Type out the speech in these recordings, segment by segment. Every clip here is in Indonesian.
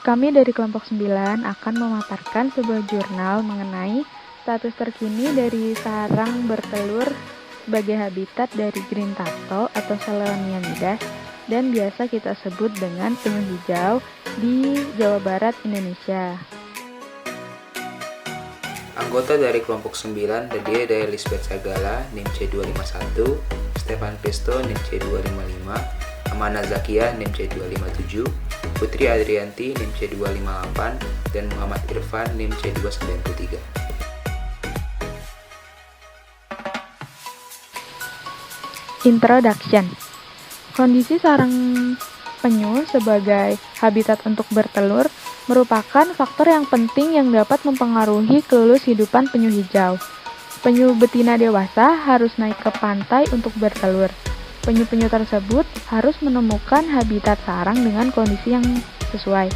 Kami dari kelompok 9 akan memaparkan sebuah jurnal mengenai status terkini dari sarang bertelur sebagai habitat dari green turtle atau Selonia midas dan biasa kita sebut dengan penyu hijau di Jawa Barat, Indonesia. Anggota dari kelompok 9 terdiri dari Lisbeth Sagala, NIM C251, Stefan Pesto, NIM C255, Amana Zakia, NIM C257, Putri Adrianti, NIM C258, dan Muhammad Irfan, NIM C293. Introduction. Kondisi sarang penyu sebagai habitat untuk bertelur merupakan faktor yang penting yang dapat mempengaruhi kelulus hidupan penyu hijau. Penyu betina dewasa harus naik ke pantai untuk bertelur. Penyu-penyu tersebut harus menemukan habitat sarang dengan kondisi yang sesuai,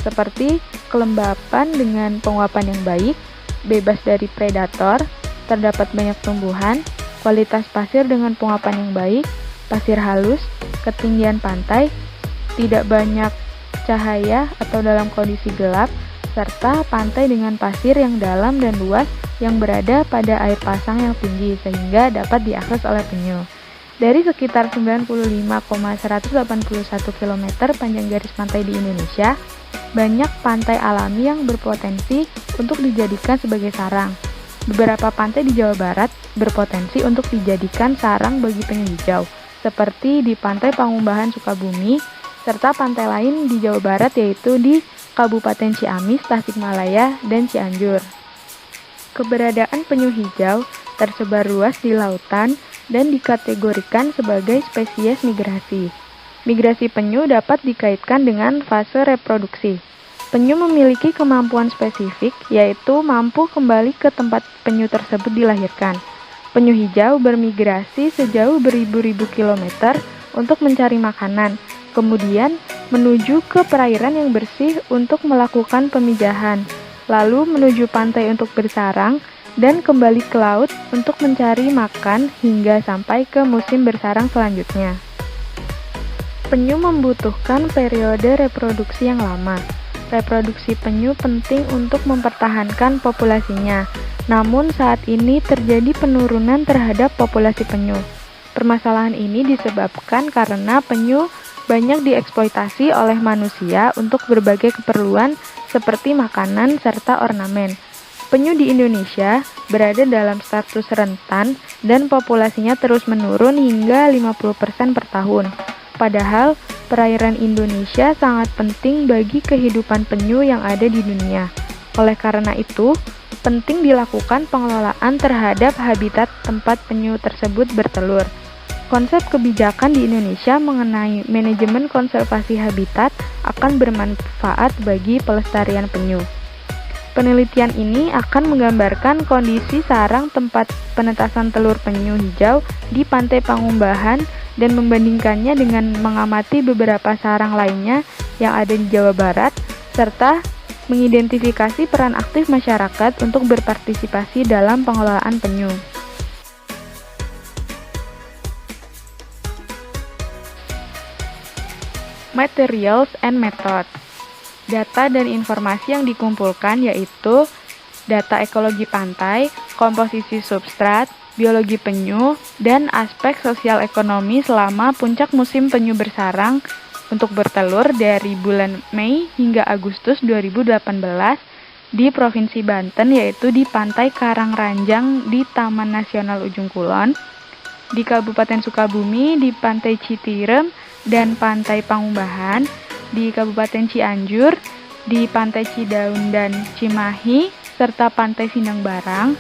seperti kelembapan dengan penguapan yang baik, bebas dari predator, terdapat banyak tumbuhan, kualitas pasir dengan penguapan yang baik, pasir halus, ketinggian pantai, tidak banyak cahaya atau dalam kondisi gelap, serta pantai dengan pasir yang dalam dan luas yang berada pada air pasang yang tinggi sehingga dapat diakses oleh penyu. Dari sekitar 95,181 km panjang garis pantai di Indonesia, banyak pantai alami yang berpotensi untuk dijadikan sebagai sarang. Beberapa pantai di Jawa Barat berpotensi untuk dijadikan sarang bagi penyu hijau, seperti di Pantai Pangumbahan Sukabumi, serta pantai lain di Jawa Barat yaitu di Kabupaten Ciamis, Tasikmalaya, dan Cianjur. Keberadaan penyu hijau tersebar luas di lautan dan dikategorikan sebagai spesies migrasi. Migrasi penyu dapat dikaitkan dengan fase reproduksi. Penyu memiliki kemampuan spesifik, yaitu mampu kembali ke tempat penyu tersebut dilahirkan. Penyu hijau bermigrasi sejauh beribu-ribu kilometer untuk mencari makanan, kemudian menuju ke perairan yang bersih untuk melakukan pemijahan, lalu menuju pantai untuk bersarang, dan kembali ke laut untuk mencari makan hingga sampai ke musim bersarang selanjutnya. Penyu membutuhkan periode reproduksi yang lama. Reproduksi penyu penting untuk mempertahankan populasinya, namun saat ini terjadi penurunan terhadap populasi penyu. Permasalahan ini disebabkan karena penyu banyak dieksploitasi oleh manusia untuk berbagai keperluan seperti makanan serta ornamen. Penyu di Indonesia berada dalam status rentan dan populasinya terus menurun hingga 50% per tahun. Padahal, perairan Indonesia sangat penting bagi kehidupan penyu yang ada di dunia. Oleh karena itu, penting dilakukan pengelolaan terhadap habitat tempat penyu tersebut bertelur. Konsep kebijakan di Indonesia mengenai manajemen konservasi habitat akan bermanfaat bagi pelestarian penyu. Penelitian ini akan menggambarkan kondisi sarang tempat penetasan telur penyu hijau di Pantai Pangumbahan dan membandingkannya dengan mengamati beberapa sarang lainnya yang ada di Jawa Barat, serta mengidentifikasi peran aktif masyarakat untuk berpartisipasi dalam pengelolaan penyu. Materials and Methods. Data dan informasi yang dikumpulkan yaitu data ekologi pantai, komposisi substrat, biologi penyu, dan aspek sosial ekonomi selama puncak musim penyu bersarang untuk bertelur dari bulan Mei hingga Agustus 2018 di Provinsi Banten, yaitu di Pantai Karangranjang di Taman Nasional Ujung Kulon, di Kabupaten Sukabumi di Pantai Citirem dan Pantai Pangumbahan, di Kabupaten Cianjur, di Pantai Cidaun dan Cimahi, serta Pantai Sindang Barang,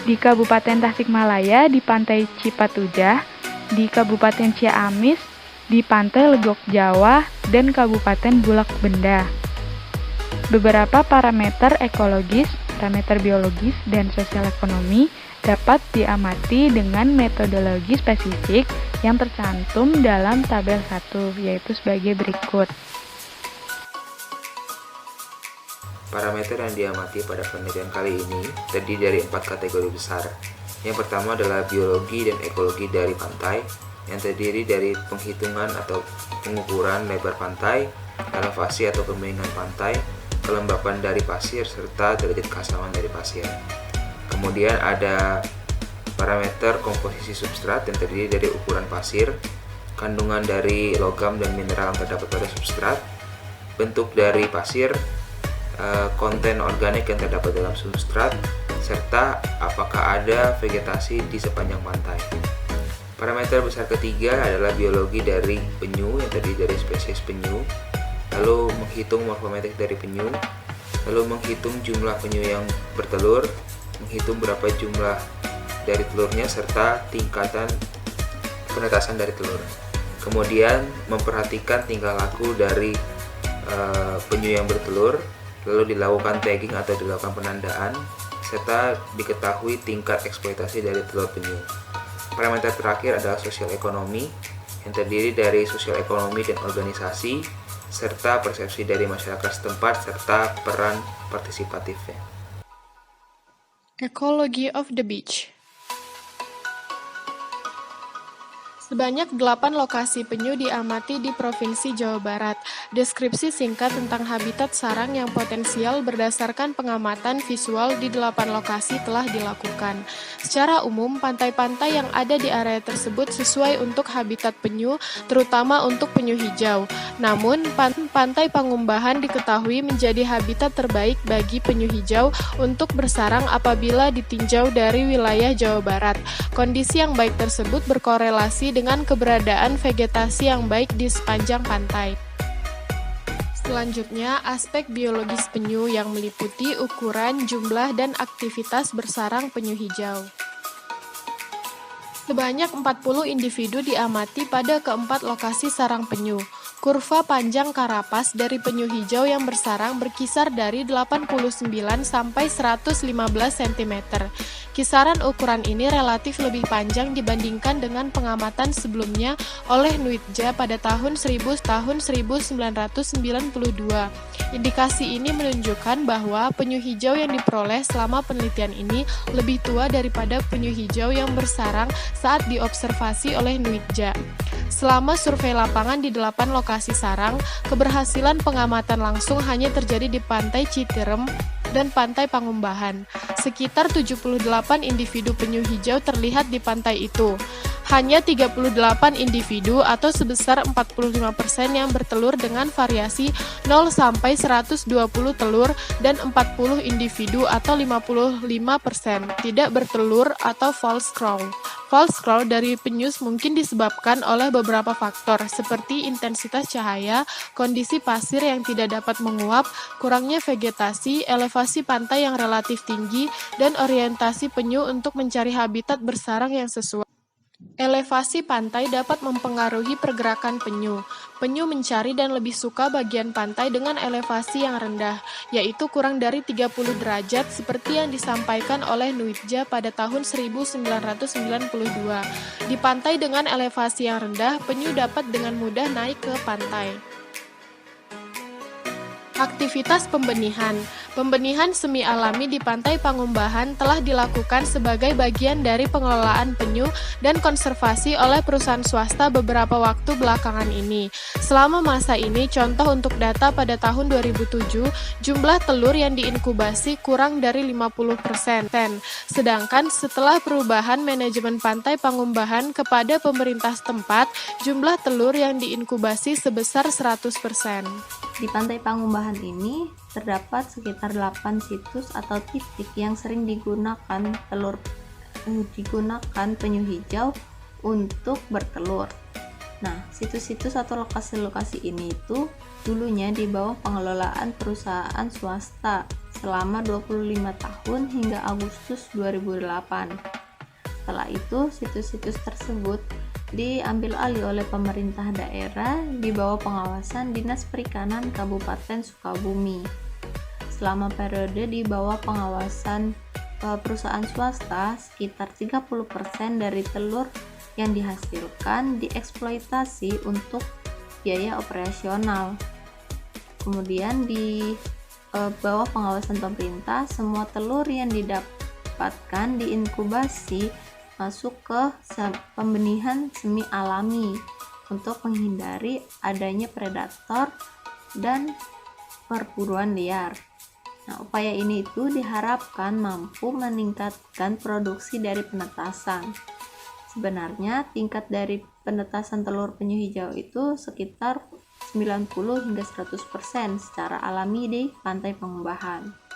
di Kabupaten Tasikmalaya, di Pantai Cipatujah, di Kabupaten Ciamis, di Pantai Legok Jawa, dan Kabupaten Bulak Benda. Beberapa parameter ekologis, parameter biologis, dan sosial ekonomi dapat diamati dengan metodologi spesifik yang tercantum dalam tabel 1, yaitu sebagai berikut. Parameter yang diamati pada penelitian kali ini terdiri dari 4 kategori besar. Yang pertama adalah biologi dan ekologi dari pantai, yang terdiri dari penghitungan atau pengukuran lebar pantai, elevasi atau kemiringan pantai, kelembapan dari pasir, serta derajat keasaman dari pasir. Kemudian ada parameter komposisi substrat yang terdiri dari ukuran pasir, kandungan dari logam dan mineral yang terdapat pada substrat, bentuk dari pasir, konten organik yang terdapat dalam substrat, serta apakah ada vegetasi di sepanjang pantai. Parameter besar ketiga adalah biologi dari penyu yang terdiri dari spesies penyu, lalu menghitung morfometrik dari penyu, lalu menghitung jumlah penyu yang bertelur, menghitung berapa jumlah dari telurnya, serta tingkatan penetasan dari telur. Kemudian memperhatikan tingkah laku dari penyu yang bertelur, lalu dilakukan tagging atau dilakukan penandaan, serta diketahui tingkat eksploitasi dari telur penyu. Parameter terakhir adalah sosial ekonomi yang terdiri dari sosial ekonomi dan organisasi, serta persepsi dari masyarakat setempat, serta peran partisipatifnya. Ecology of the beach. Sebanyak 8 lokasi penyu diamati di Provinsi Jawa Barat. Deskripsi singkat tentang habitat sarang yang potensial berdasarkan pengamatan visual di 8 lokasi telah dilakukan. Secara umum, pantai-pantai yang ada di area tersebut sesuai untuk habitat penyu, terutama untuk penyu hijau. Namun, Pantai Pangumbahan diketahui menjadi habitat terbaik bagi penyu hijau untuk bersarang apabila ditinjau dari wilayah Jawa Barat. Kondisi yang baik tersebut berkorelasi dengan keberadaan vegetasi yang baik di sepanjang pantai. Selanjutnya, aspek biologis penyu yang meliputi ukuran, jumlah, dan aktivitas bersarang penyu hijau. Sebanyak 40 individu diamati pada keempat lokasi sarang penyu. Kurva panjang karapas dari penyu hijau yang bersarang berkisar dari 89 sampai 115 cm. Kisaran ukuran ini relatif lebih panjang dibandingkan dengan pengamatan sebelumnya oleh Nuitja pada tahun 1992. Indikasi ini menunjukkan bahwa penyu hijau yang diperoleh selama penelitian ini lebih tua daripada penyu hijau yang bersarang saat diobservasi oleh Nuitja. Selama survei lapangan di 8 lokasi sarang, keberhasilan pengamatan langsung hanya terjadi di Pantai Citerem dan Pantai Pangumbahan. Sekitar 78 individu penyu hijau terlihat di pantai itu. Hanya 38 individu atau sebesar 45% yang bertelur dengan variasi 0 sampai 120 telur dan 40 individu atau 55% tidak bertelur atau false crawl. False crawl dari penyu mungkin disebabkan oleh beberapa faktor seperti intensitas cahaya, kondisi pasir yang tidak dapat menguap, kurangnya vegetasi, elevasi pantai yang relatif tinggi, dan orientasi penyu untuk mencari habitat bersarang yang sesuai. Elevasi pantai dapat mempengaruhi pergerakan penyu. Penyu mencari dan lebih suka bagian pantai dengan elevasi yang rendah, yaitu kurang dari 30 derajat seperti yang disampaikan oleh Nuitja pada tahun 1992. Di pantai dengan elevasi yang rendah, penyu dapat dengan mudah naik ke pantai. Aktivitas pembenihan. Pembenihan semi alami di Pantai Pangumbahan telah dilakukan sebagai bagian dari pengelolaan penyu dan konservasi oleh perusahaan swasta beberapa waktu belakangan ini. Selama masa ini, contoh untuk data pada tahun 2007, jumlah telur yang diinkubasi kurang dari 50%. Sedangkan setelah perubahan manajemen Pantai Pangumbahan kepada pemerintah setempat, jumlah telur yang diinkubasi sebesar 100%. Di Pantai Pangumbahan ini terdapat sekitar 8 situs atau titik yang sering digunakan penyu hijau untuk bertelur. Nah, situs-situs atau lokasi-lokasi ini itu dulunya di bawah pengelolaan perusahaan swasta selama 25 tahun hingga Agustus 2008. Setelah itu, situs-situs tersebut diambil alih oleh pemerintah daerah di bawah pengawasan Dinas Perikanan Kabupaten Sukabumi. Selama periode di bawah pengawasan perusahaan swasta, sekitar 30% dari telur yang dihasilkan dieksploitasi untuk biaya operasional. Kemudian di bawah pengawasan pemerintah, semua telur yang didapatkan diinkubasi masuk ke pembenihan semi alami untuk menghindari adanya predator dan perburuan liar. Nah, upaya ini itu diharapkan mampu meningkatkan produksi dari penetasan. Sebenarnya tingkat dari penetasan telur penyu hijau itu sekitar 90 hingga 100% secara alami di pantai Pangumbahan.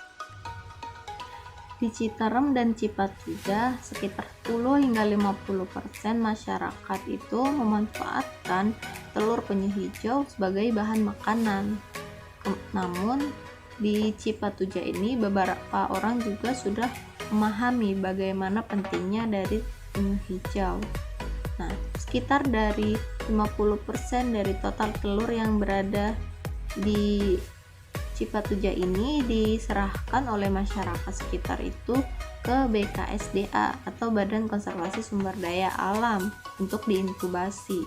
Di Citerem dan Cipatujah, sekitar 10 hingga 50% masyarakat itu memanfaatkan telur penyu hijau sebagai bahan makanan. Namun, di Cipatujah ini beberapa orang juga sudah memahami bagaimana pentingnya dari penyu hijau. Nah, sekitar dari 50% dari total telur yang berada di Cipatujah ini diserahkan oleh masyarakat sekitar itu ke BKSDA atau Badan Konservasi Sumber Daya Alam untuk diinkubasi.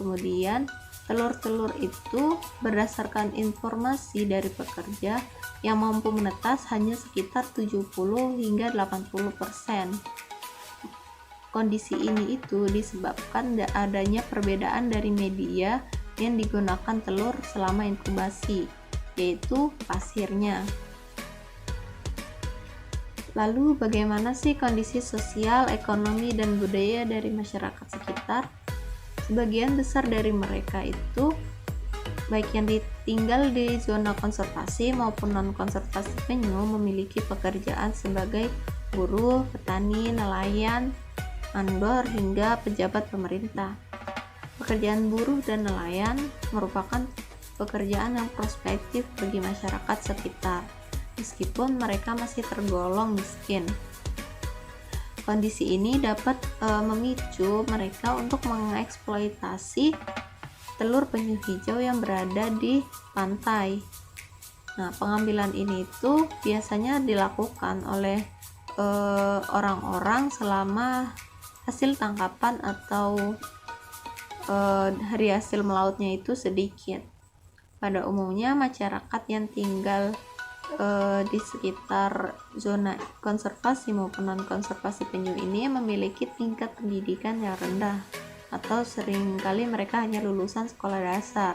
Kemudian telur-telur itu berdasarkan informasi dari pekerja yang mampu menetas hanya sekitar 70 hingga 80%. Kondisi ini itu disebabkan adanya perbedaan dari media yang digunakan telur selama inkubasi, yaitu pasirnya. Lalu bagaimana sih kondisi sosial, ekonomi, dan budaya dari masyarakat sekitar? Sebagian besar dari mereka itu baik yang tinggal di zona konservasi maupun non-konservasi penyu memiliki pekerjaan sebagai buruh, petani, nelayan, mandor, hingga pejabat pemerintah. Pekerjaan buruh dan nelayan merupakan pekerjaan yang prospektif bagi masyarakat sekitar, meskipun mereka masih tergolong miskin. Kondisi ini dapat memicu mereka untuk mengeksploitasi telur penyu hijau yang berada di pantai. Nah, pengambilan ini itu biasanya dilakukan oleh orang-orang selama hasil tangkapan atau dari hasil melautnya itu sedikit. Pada umumnya masyarakat yang tinggal di sekitar zona konservasi maupun non-konservasi penyu ini memiliki tingkat pendidikan yang rendah atau seringkali mereka hanya lulusan sekolah dasar.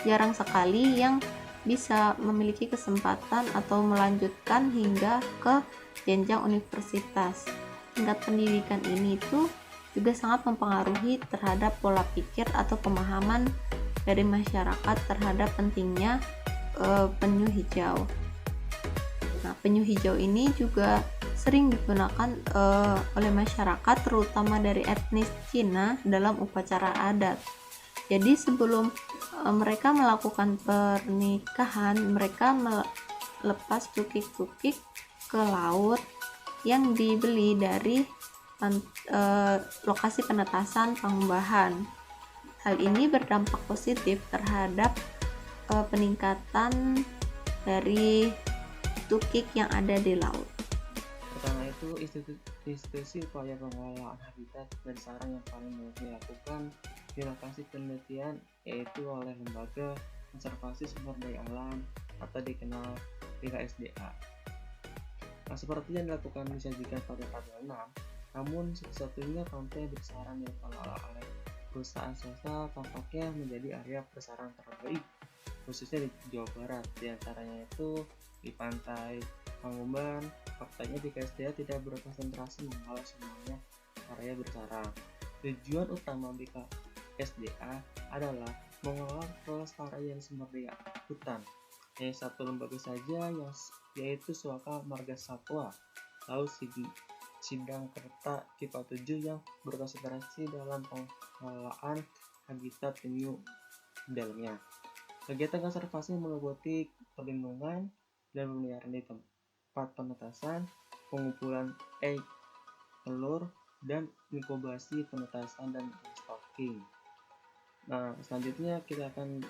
Jarang sekali yang bisa memiliki kesempatan atau melanjutkan hingga ke jenjang universitas. Tingkat pendidikan ini tuh juga sangat mempengaruhi terhadap pola pikir atau pemahaman dari masyarakat terhadap pentingnya penyu hijau. Nah, penyu hijau ini juga sering digunakan oleh masyarakat terutama dari etnis Cina dalam upacara adat. Jadi sebelum mereka melakukan pernikahan, mereka melepas tukik-tukik ke laut yang dibeli dari lokasi penetasan Pangumbahan. Hal ini berdampak positif terhadap peningkatan dari tukik yang ada di laut. Pertama itu institusi upaya pengelolaan habitat dan sarang yang paling banyak dilakukan di lokasi penelitian yaitu oleh Lembaga Konservasi Sumber Daya Alam atau dikenal BKSDA. Nah, seperti yang dilakukan disajikan pada tabel 6, namun satu-satunya pantai bersarang yang dikelola oleh perusahaan swasta tampaknya menjadi area bersarang terbaik, khususnya di Jawa Barat. Di antaranya itu di pantai Pangumbahan. Faktanya BKSDA tidak berkonsentrasi mengelola semuanya area bersarang. Tujuan utama BKSDA adalah mengelola kelestarian sumber daya hutan. Hanya satu lembaga saja yaitu Suaka Marga Satwa Laut Sidangkerta Cipatujah yang berkonsentrasi dalam pengelolaan habitat penyu di dalamnya. Kegiatan konservasi meliputi perlindungan dan pemeliharaan di tempat penetasan, pengumpulan telur, dan inkubasi penetasan dan stocking. Nah, selanjutnya kita akan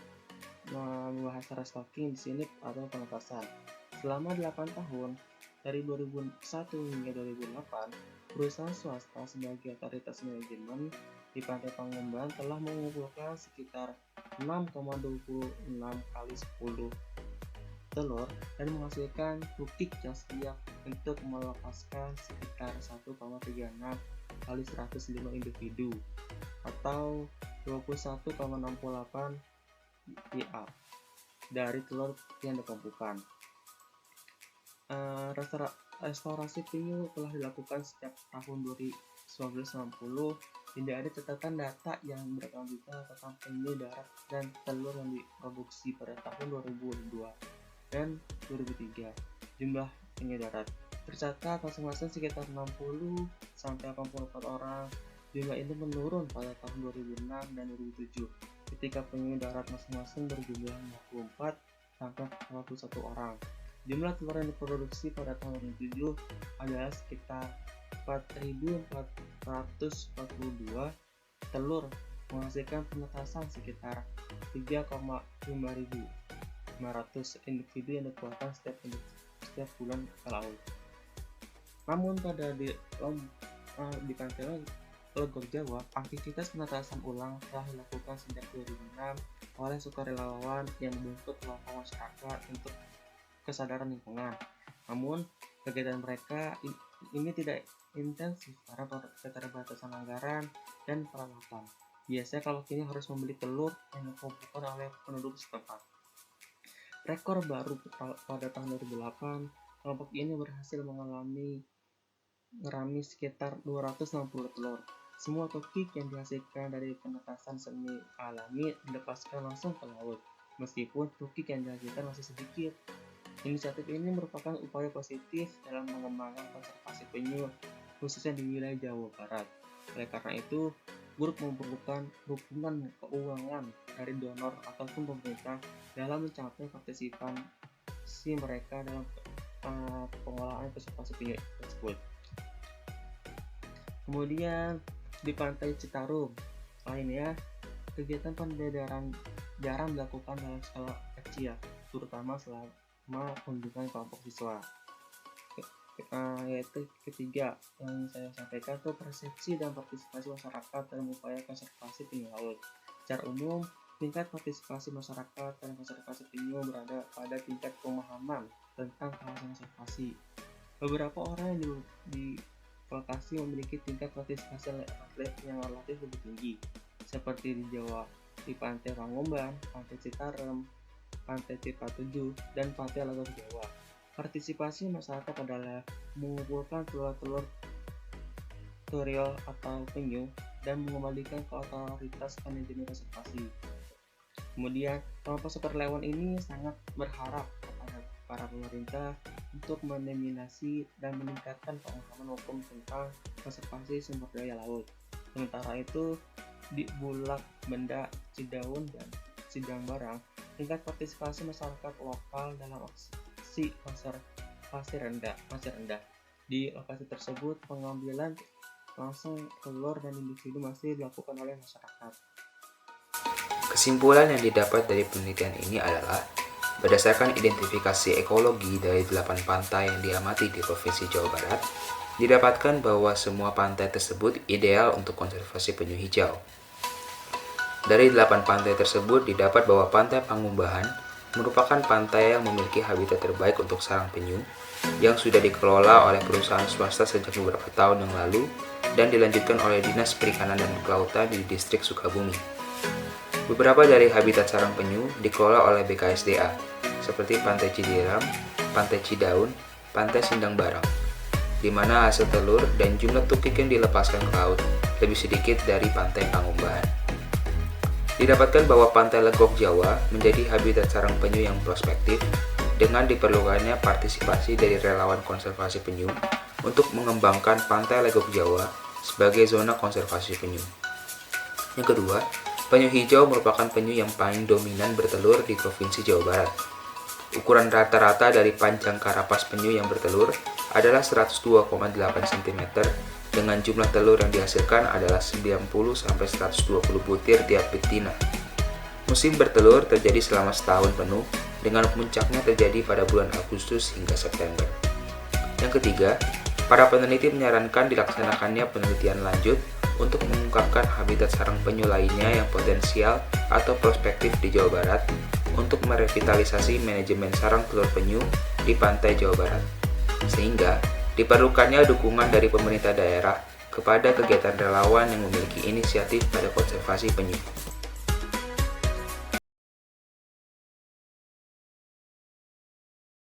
membahas cara stocking di sini atau penetasan. Selama 8 tahun, dari 2001 hingga 2008, perusahaan swasta sebagai otoritas manajemen di Pantai Pangumbahan telah mengumpulkan sekitar 6,26 kali 10 telur dan menghasilkan tukik yang siap untuk melepaskan sekitar 1,36 kali 105 individu atau 21,68 PA. dari telur yang dikelompokkan. Restorasi penyu telah dilakukan sejak tahun 1990. Tidak ada catatan data yang berkelanjutan tentang penyu darat dan telur yang diproduksi pada tahun 2002 dan 2003. Jumlah penyu darat tercatat masing-masing sekitar 60-84 orang. Jumlah ini menurun pada tahun 2006 dan 2007 ketika penyu darat masing-masing berjumlah 54-41 orang. Jumlah telur yang diproduksi pada tahun 2007 adalah sekitar 4.442 telur, menghasilkan penetasan sekitar 3,500 individu yang dikeluarkan setiap bulan ke laut. Namun pada di pantai Legok Jawa, aktivitas penetasan ulang telah dilakukan sejak 2006 oleh sukarelawan yang membentuk kelompok masyarakat untuk kesadaran lingkungan. Namun kegiatan mereka ini tidak intensif karena keterbatasan anggaran dan peralatan. Biasanya kalau kini harus membeli telur yang dikumpulkan oleh penduduk setempat. Rekor baru pada tahun 2008, kelompok ini berhasil ngerami sekitar 260 telur. Semua tukik yang dihasilkan dari penetasan semi alami dilepaskan langsung ke laut, meskipun tukik yang dihasilkan masih sedikit. Inisiatif ini merupakan upaya positif dalam mengembangkan konservasi penyu, khususnya di wilayah Jawa Barat. Oleh karena itu, grup memerlukan dukungan keuangan dari donor ataupun pemerintah dalam mencapai partisipasi mereka dalam pengolahan konservasi penyu tersebut. Kemudian di Pantai Citarum, lainnya kegiatan pendedaran jarang dilakukan dalam skala kecil, terutama selama kunjungan kelompok siswa. Yaitu ketiga yang saya sampaikan itu persepsi dan partisipasi masyarakat dalam upaya konservasi penyu laut. Secara umum, tingkat partisipasi masyarakat dalam konservasi penyu berada pada tingkat pemahaman tentang kawasan konservasi. Beberapa orang yang di lokasi memiliki tingkat partisipasi yang relatif lebih tinggi, seperti di Jawa, di Pantai Pangomban, Pantai Citarum, Pantai Cipatujuh, dan Pantai Legok Jawa. Partisipasi masyarakat adalah mengumpulkan telur-telur tutorial atau penyu dan mengembalikan ke otoritas manajemen konservasi. Kemudian, kelompok sukarelawan ini sangat berharap kepada para pemerintah untuk mendominasi dan meningkatkan pemahaman hukum tentang konservasi sumber daya laut. Sementara itu, di Bulak, Benda, Cidaun, dan Sidang Barang, tingkat partisipasi masyarakat lokal dalam aksi konservasi masih rendah. Di lokasi tersebut, pengambilan langsung telur dan individu masih dilakukan oleh masyarakat. Kesimpulan yang didapat dari penelitian ini adalah berdasarkan identifikasi ekologi dari 8 pantai yang diamati di Provinsi Jawa Barat, didapatkan bahwa semua pantai tersebut ideal untuk konservasi penyu hijau. Dari 8 pantai tersebut didapat bahwa Pantai Pangumbahan merupakan pantai yang memiliki habitat terbaik untuk sarang penyu yang sudah dikelola oleh perusahaan swasta sejak beberapa tahun yang lalu dan dilanjutkan oleh Dinas Perikanan dan Kelautan di Distrik Sukabumi. Beberapa dari habitat sarang penyu dikelola oleh BKSDA, seperti Pantai Cidiram, Pantai Cidaun, Pantai Sindang Barang, di mana hasil telur dan jumlah tukik yang dilepaskan ke laut lebih sedikit dari Pantai Pangumbahan. Didapatkan bahwa Pantai Legok Jawa menjadi habitat sarang penyu yang prospektif dengan diperlukannya partisipasi dari relawan konservasi penyu untuk mengembangkan Pantai Legok Jawa sebagai zona konservasi penyu. Yang kedua, penyu hijau merupakan penyu yang paling dominan bertelur di Provinsi Jawa Barat. Ukuran rata-rata dari panjang karapas penyu yang bertelur adalah 102,8 cm dengan jumlah telur yang dihasilkan adalah 90-120 butir tiap betina. Musim bertelur terjadi selama setahun penuh dengan puncaknya terjadi pada bulan Agustus hingga September. Yang ketiga, para peneliti menyarankan dilaksanakannya penelitian lanjut untuk mengungkapkan habitat sarang penyu lainnya yang potensial atau prospektif di Jawa Barat untuk merevitalisasi manajemen sarang telur penyu di pantai Jawa Barat. Sehingga diperlukannya dukungan dari pemerintah daerah kepada kegiatan relawan yang memiliki inisiatif pada konservasi penyu.